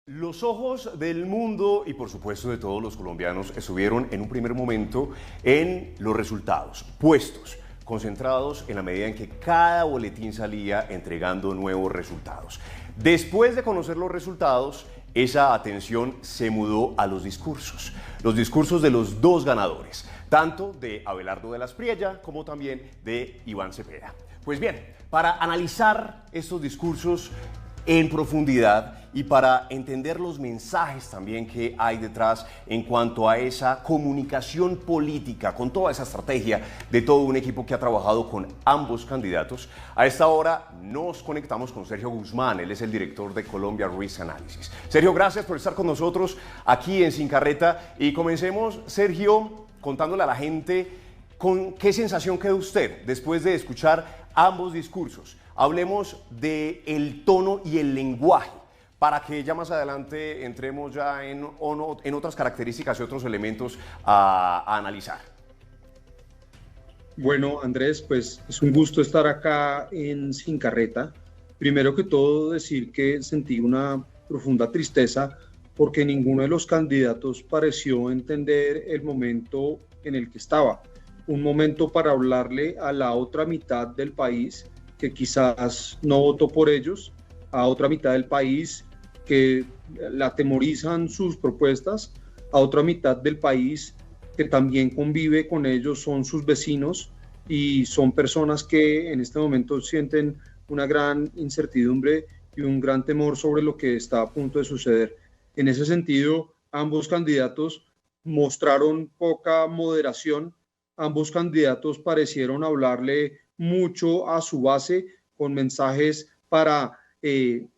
Los ojos del mundo y por supuesto de todos los colombianos estuvieron en un primer momento en los resultados, puestos, concentrados en la medida en que cada boletín salía entregando nuevos resultados. Después de conocer los resultados, esa atención se mudó a los discursos de los dos ganadores, tanto de Abelardo de la Espriella como también de Iván Cepeda. Pues bien, para analizar estos discursos en profundidad y para entender los mensajes también que hay detrás en cuanto a esa comunicación política, con toda esa estrategia de todo un equipo que ha trabajado con ambos candidatos, a esta hora nos conectamos con Sergio Guzmán, él es el director de Colombia Risk Analysis. Sergio, gracias por estar con nosotros aquí en Sin Carreta y comencemos, Sergio, contándole a la gente con qué sensación queda usted después de escuchar ambos discursos. Hablemos del tono y el lenguaje, para que ya más adelante entremos ya en otras características y otros elementos a analizar. Bueno, Andrés, pues es un gusto estar acá en Sin Carreta. Primero que todo, decir que sentí una profunda tristeza porque ninguno de los candidatos pareció entender el momento en el que estaba. Un momento para hablarle a la otra mitad del país que quizás no votó por ellos, a otra mitad del país que la atemorizan sus propuestas, a otra mitad del país que también convive con ellos, son sus vecinos y son personas que en este momento sienten una gran incertidumbre y un gran temor sobre lo que está a punto de suceder. En ese sentido, ambos candidatos mostraron poca moderación, ambos candidatos parecieron hablarle mucho a su base con mensajes para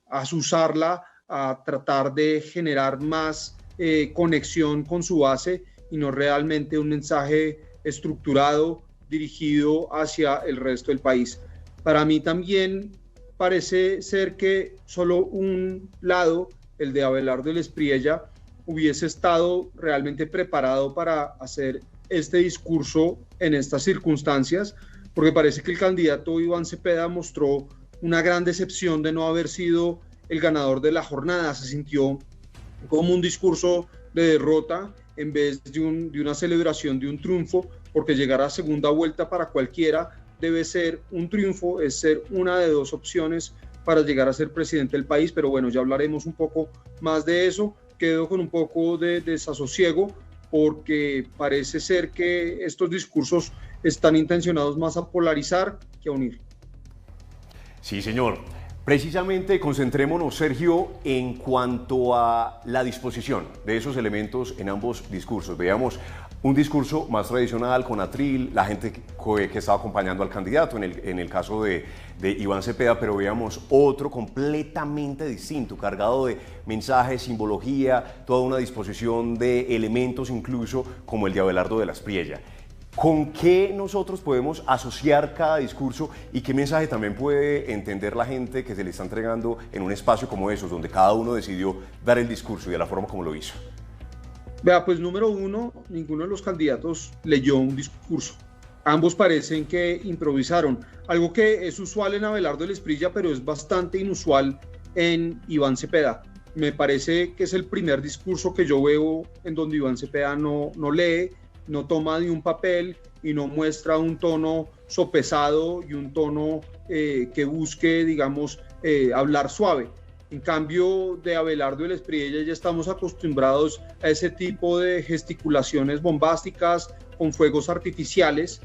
azuzarla, a tratar de generar más conexión con su base y no realmente un mensaje estructurado dirigido hacia el resto del país. Para mí también parece ser que solo un lado, el de Abelardo de la Espriella, hubiese estado realmente preparado para hacer este discurso en estas circunstancias, porque parece que el candidato Iván Cepeda mostró una gran decepción de no haber sido el ganador de la jornada. Se sintió como un discurso de derrota en vez de una celebración de un triunfo, porque llegar a segunda vuelta para cualquiera debe ser un triunfo, es ser una de dos opciones para llegar a ser presidente del país, pero bueno, ya hablaremos un poco más de eso. Quedo con un poco de desasosiego porque parece ser que estos discursos están intencionados más a polarizar que a unir. Sí, señor. Precisamente concentrémonos, Sergio, en cuanto a la disposición de esos elementos en ambos discursos. Veamos un discurso más tradicional, con atril, la gente que estaba acompañando al candidato, en el caso de Iván Cepeda, pero veamos otro completamente distinto, cargado de mensajes, simbología, toda una disposición de elementos incluso como el de Abelardo de la Espriella. ¿Con qué nosotros podemos asociar cada discurso y qué mensaje también puede entender la gente que se le está entregando en un espacio como esos, donde cada uno decidió dar el discurso y de la forma como lo hizo? Vea, pues número uno, ninguno de los candidatos leyó un discurso. Ambos parecen que improvisaron, algo que es usual en Abelardo de la Espriella, pero es bastante inusual en Iván Cepeda. Me parece que es el primer discurso que yo veo en donde Iván Cepeda no lee, no toma de un papel y no muestra un tono sopesado y un tono que busque, digamos, hablar suave. En cambio, de Abelardo de la Espriella ya estamos acostumbrados a ese tipo de gesticulaciones bombásticas con fuegos artificiales,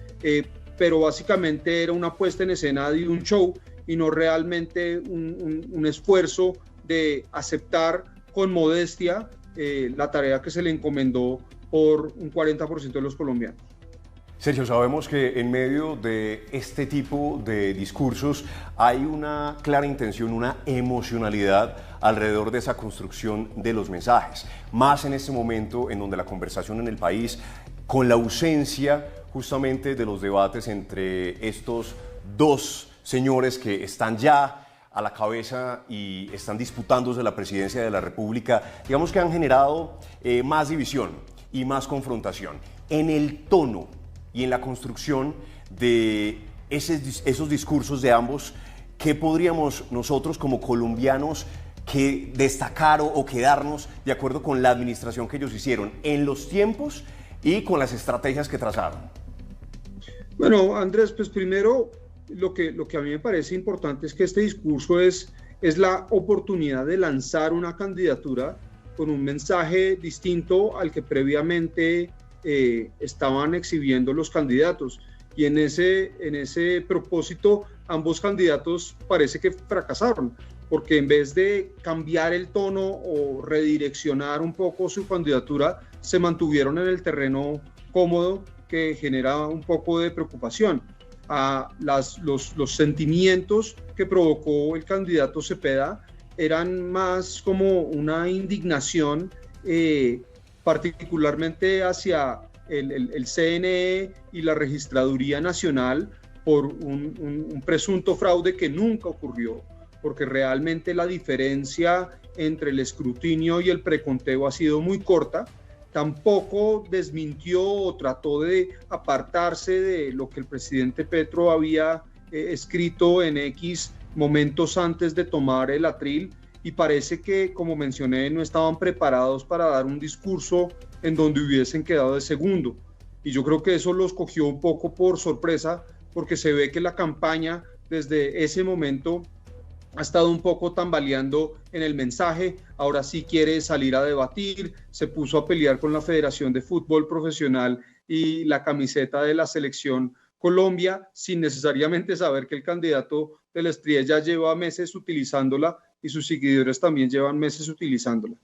pero básicamente era una puesta en escena de un show y no realmente un esfuerzo de aceptar con modestia la tarea que se le encomendó por un 40% de los colombianos. Sergio, sabemos que en medio de este tipo de discursos hay una clara intención, una emocionalidad alrededor de esa construcción de los mensajes, más en este momento en donde la conversación en el país, con la ausencia justamente de los debates entre estos dos señores que están ya a la cabeza y están disputándose la presidencia de la República, digamos que han generado más división y más confrontación. En el tono y en la construcción de esos discursos de ambos, ¿qué podríamos nosotros como colombianos que destacar o quedarnos de acuerdo con la administración que ellos hicieron en los tiempos y con las estrategias que trazaron? Bueno, Andrés, pues primero lo que a mí me parece importante es que este discurso es la oportunidad de lanzar una candidatura con un mensaje distinto al que previamente estaban exhibiendo los candidatos. Y en ese propósito, ambos candidatos parece que fracasaron, porque en vez de cambiar el tono o redireccionar un poco su candidatura, se mantuvieron en el terreno cómodo que genera un poco de preocupación. Los sentimientos que provocó el candidato Cepeda eran más como una indignación, particularmente hacia el CNE y la Registraduría Nacional por un presunto fraude que nunca ocurrió, porque realmente la diferencia entre el escrutinio y el preconteo ha sido muy corta. Tampoco desmintió o trató de apartarse de lo que el presidente Petro había escrito en X momentos antes de tomar el atril, y parece que, como mencioné, no estaban preparados para dar un discurso en donde hubiesen quedado de segundo. Y yo creo que eso los cogió un poco por sorpresa, porque se ve que la campaña desde ese momento ha estado un poco tambaleando en el mensaje. Ahora sí quiere salir a debatir, se puso a pelear con la Federación de Fútbol Profesional y la camiseta de la Selección Colombia, sin necesariamente saber que el candidato de la Espriella ya lleva meses utilizándola y sus seguidores también llevan meses utilizándola.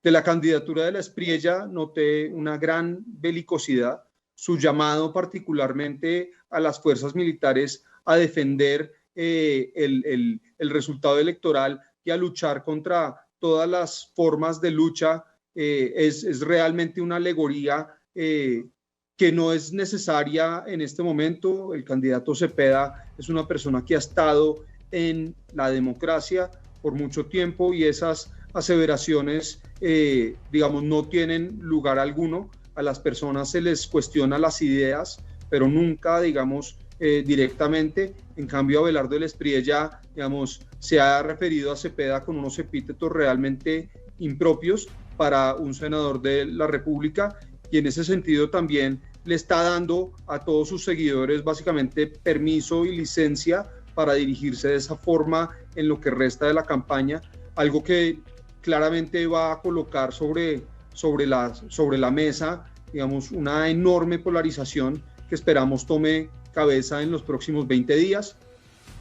De la candidatura de la Espriella noté una gran belicosidad, su llamado particularmente a las fuerzas militares a defender el resultado electoral y a luchar contra todas las formas de lucha. Es realmente una alegoría que no es necesaria en este momento. El candidato Cepeda es una persona que ha estado en la democracia por mucho tiempo, y esas aseveraciones, digamos, no tienen lugar alguno. A las personas se les cuestiona las ideas, pero nunca, digamos, directamente. En cambio, Abelardo del Espriella, digamos, se ha referido a Cepeda con unos epítetos realmente impropios para un senador de la República, y en ese sentido también le está dando a todos sus seguidores básicamente permiso y licencia para dirigirse de esa forma en lo que resta de la campaña, algo que claramente va a colocar sobre la mesa, digamos, una enorme polarización que esperamos tome cabeza en los próximos 20 días,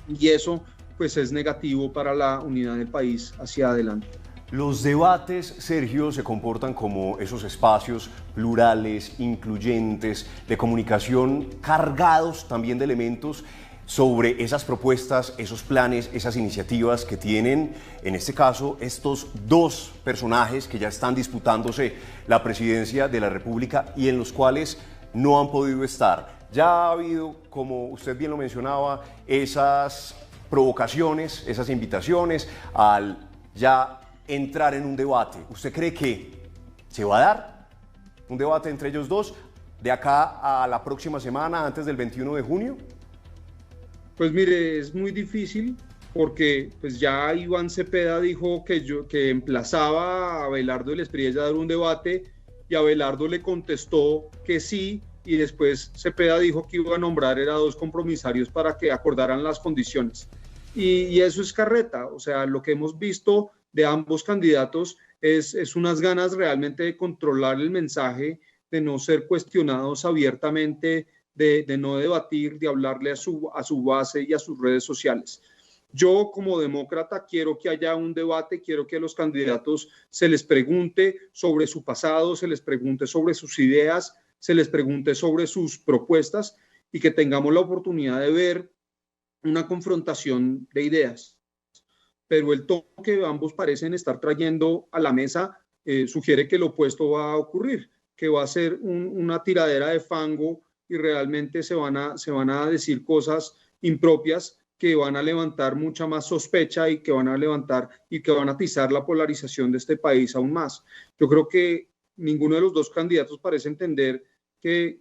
y eso pues es negativo para la unidad del país hacia adelante. Los debates, Sergio, se comportan como esos espacios plurales, incluyentes, de comunicación, cargados también de elementos sobre esas propuestas, esos planes, esas iniciativas que tienen, en este caso, estos dos personajes que ya están disputándose la presidencia de la República y en los cuales no han podido estar. Ya ha habido, como usted bien lo mencionaba, esas provocaciones, esas invitaciones al ya entrar en un debate. ¿Usted cree que se va a dar un debate entre ellos dos de acá a la próxima semana, antes del 21 de junio? Pues mire, es muy difícil, porque pues ya Iván Cepeda dijo que emplazaba a Abelardo del Espriella a dar un debate, y Abelardo le contestó que sí, y después Cepeda dijo que iba a nombrar a dos compromisarios para que acordaran las condiciones. Y eso es carreta. O sea, lo que hemos visto de ambos candidatos es unas ganas realmente de controlar el mensaje, de no ser cuestionados abiertamente, de no debatir, de hablarle a su base y a sus redes sociales. Yo, como demócrata, quiero que haya un debate, quiero que a los candidatos se les pregunte sobre su pasado, se les pregunte sobre sus ideas, se les pregunte sobre sus propuestas, y que tengamos la oportunidad de ver una confrontación de ideas. Pero el tono que ambos parecen estar trayendo a la mesa sugiere que lo opuesto va a ocurrir, que va a ser una tiradera de fango, y realmente se van a decir cosas impropias que van a levantar mucha más sospecha, y que van a atizar la polarización de este país aún más. Yo creo que ninguno de los dos candidatos parece entender que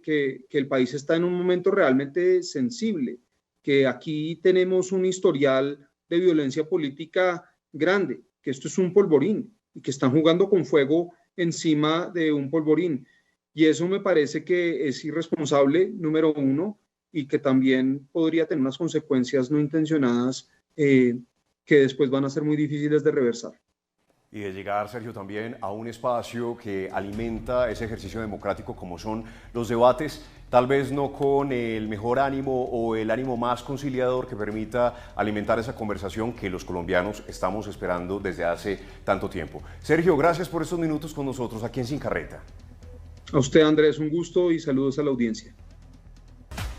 el país está en un momento realmente sensible, que aquí tenemos un historial de violencia política grande, que esto es un polvorín y que están jugando con fuego encima de un polvorín. Y eso me parece que es irresponsable, número uno, y que también podría tener unas consecuencias no intencionadas que después van a ser muy difíciles de reversar. Y de llegar, Sergio, también a un espacio que alimenta ese ejercicio democrático como son los debates, tal vez no con el mejor ánimo o el ánimo más conciliador que permita alimentar esa conversación que los colombianos estamos esperando desde hace tanto tiempo. Sergio, gracias por estos minutos con nosotros aquí en Sin Carreta. A usted, Andrés, un gusto y saludos a la audiencia.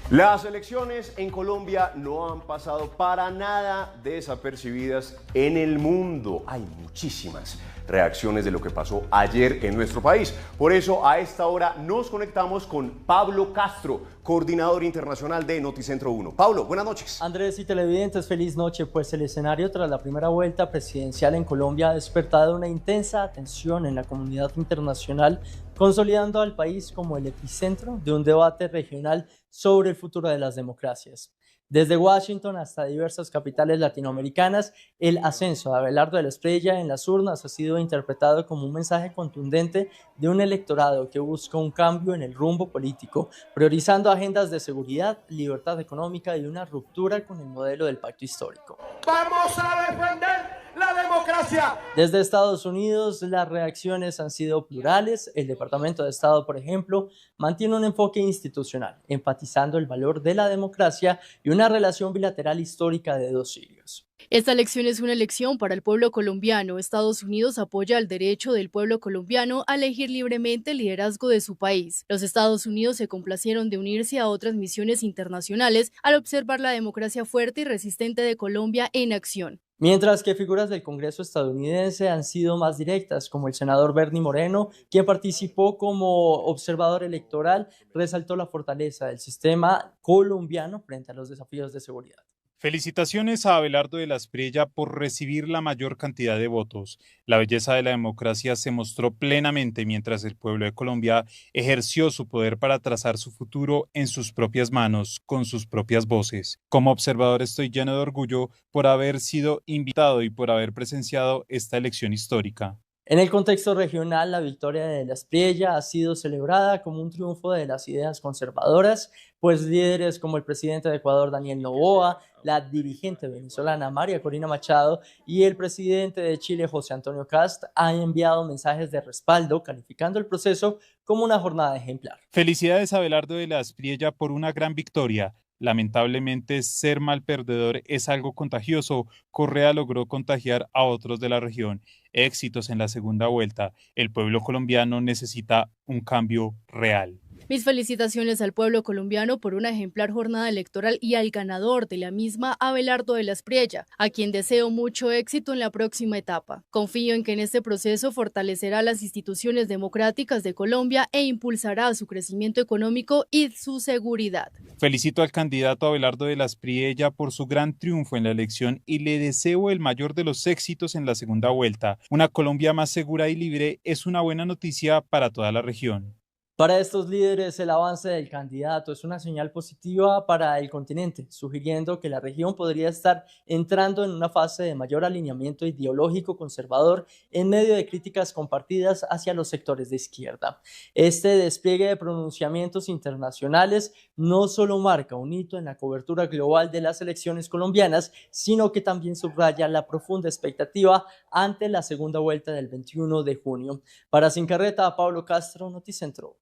Las elecciones en Colombia no han pasado para nada desapercibidas en el mundo. Hay muchísimas reacciones de lo que pasó ayer en nuestro país. Por eso a esta hora nos conectamos con Pablo Castro, coordinador internacional de Noticentro 1. Pablo, buenas noches. Andrés y televidentes, feliz noche. Pues el escenario tras la primera vuelta presidencial en Colombia ha despertado una intensa atención en la comunidad internacional, consolidando al país como el epicentro de un debate regional sobre el futuro de las democracias. Desde Washington hasta diversas capitales latinoamericanas, el ascenso de Abelardo de la Espriella en las urnas ha sido interpretado como un mensaje contundente de un electorado que busca un cambio en el rumbo político, priorizando agendas de seguridad, libertad económica y una ruptura con el modelo del pacto histórico. ¡Vamos a defender la democracia! Desde Estados Unidos, las reacciones han sido plurales. El Departamento de Estado, por ejemplo, mantiene un enfoque institucional, enfatizando el valor de la democracia y una relación bilateral histórica de dos siglos. Esta elección es una elección para el pueblo colombiano. Estados Unidos apoya el derecho del pueblo colombiano a elegir libremente el liderazgo de su país. Los Estados Unidos se complacieron de unirse a otras misiones internacionales al observar la democracia fuerte y resistente de Colombia en acción. Mientras que figuras del Congreso estadounidense han sido más directas, como el senador Bernie Moreno, quien participó como observador electoral, resaltó la fortaleza del sistema colombiano frente a los desafíos de seguridad. Felicitaciones a Abelardo de la Espriella por recibir la mayor cantidad de votos. La belleza de la democracia se mostró plenamente mientras el pueblo de Colombia ejerció su poder para trazar su futuro en sus propias manos, con sus propias voces. Como observador estoy lleno de orgullo por haber sido invitado y por haber presenciado esta elección histórica. En el contexto regional, la victoria de la Espriella ha sido celebrada como un triunfo de las ideas conservadoras, pues líderes como el presidente de Ecuador, Daniel Noboa, la dirigente venezolana María Corina Machado y el presidente de Chile, José Antonio Kast, han enviado mensajes de respaldo, calificando el proceso como una jornada ejemplar. Felicidades a Abelardo de la Espriella por una gran victoria. Lamentablemente, ser mal perdedor es algo contagioso. Correa logró contagiar a otros de la región. Éxitos en la segunda vuelta. El pueblo colombiano necesita un cambio real. Mis felicitaciones al pueblo colombiano por una ejemplar jornada electoral y al ganador de la misma, Abelardo de la Espriella, a quien deseo mucho éxito en la próxima etapa. Confío en que en este proceso fortalecerá las instituciones democráticas de Colombia e impulsará su crecimiento económico y su seguridad. Felicito al candidato Abelardo de la Espriella por su gran triunfo en la elección y le deseo el mayor de los éxitos en la segunda vuelta. Una Colombia más segura y libre es una buena noticia para toda la región. Para estos líderes, el avance del candidato es una señal positiva para el continente, sugiriendo que la región podría estar entrando en una fase de mayor alineamiento ideológico conservador en medio de críticas compartidas hacia los sectores de izquierda. Este despliegue de pronunciamientos internacionales no solo marca un hito en la cobertura global de las elecciones colombianas, sino que también subraya la profunda expectativa ante la segunda vuelta del 21 de junio. Para Sin Carreta, Pablo Castro, Noticentro.